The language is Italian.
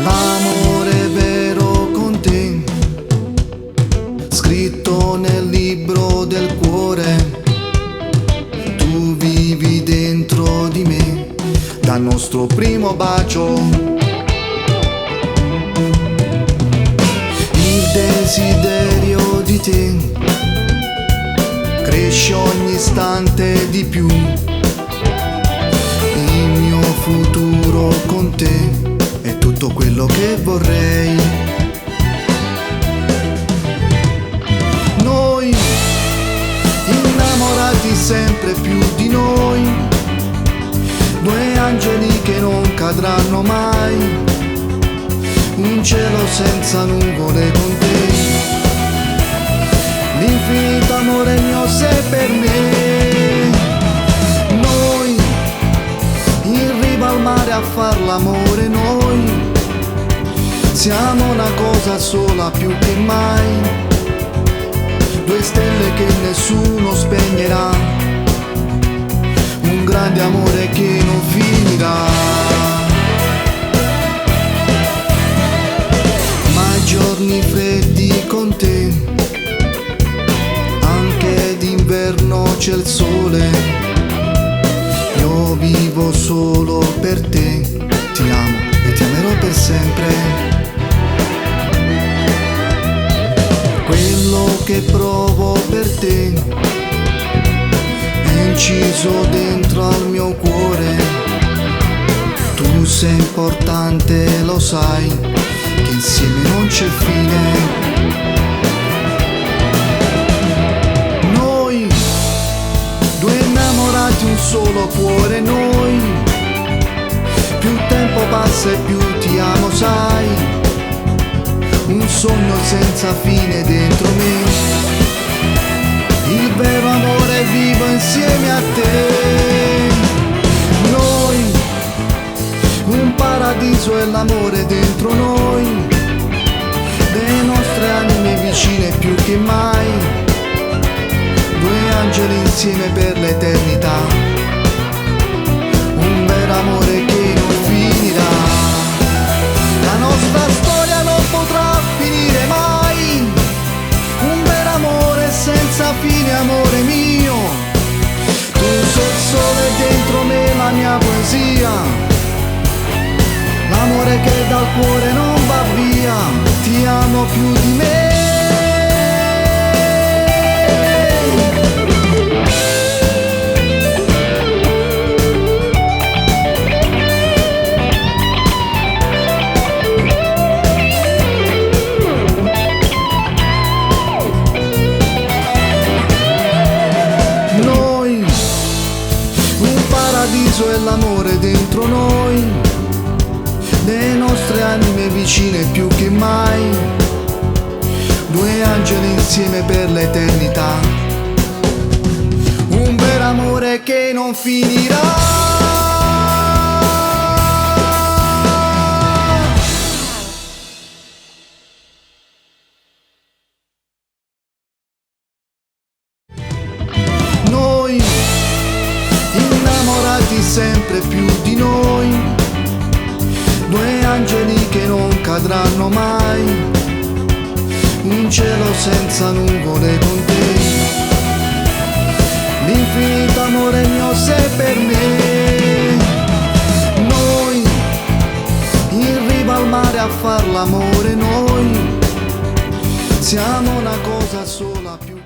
L'amore vero con te, scritto nel libro del cuore, tu vivi dentro di me, dal nostro primo bacio. Il desiderio di te cresce ogni istante di più, il mio futuro con te è tutto quello che vorrei. Noi, innamorati sempre più di noi, due angeli che non cadranno mai, un cielo senza nuvole con te, l'infinito amore mio sei per me. Noi, in riva al mare a far l'amore, noi siamo una cosa sola più che mai, due stelle che nessuno spegnerà, un grande amore che non finirà. Ma i giorni freddi con te, anche d'inverno c'è il sole, io vivo solo per te, ti amo e ti amerò per sempre. Quello che provo per te è inciso dentro al mio cuore, tu sei importante, lo sai, che insieme non c'è fine. Noi, due innamorati, un solo cuore, noi, più tempo passa e più ti amo, sai, un sogno senza fine dentro me, il vero amore vivo insieme a te. Noi, un paradiso e l'amore dentro noi, le nostre anime vicine più che mai, due angeli insieme per l'eternità, un vero amore che non finirà. La nostra storia non potrà finire mai, un vero amore senza fine, amore mio, tu sei il sole dentro me, la mia poesia, l'amore che dal cuore non va via, ti amo più di me. E l'amore dentro noi, le nostre anime vicine più che mai, due angeli insieme per l'eternità, un vero amore che non finirà. Noi, innamorati sempre più di noi, due angeli che non cadranno mai, un cielo senza nuvole con te, l'infinito amore mio sei per me. Noi, in riva al mare a far l'amore, noi siamo una cosa sola più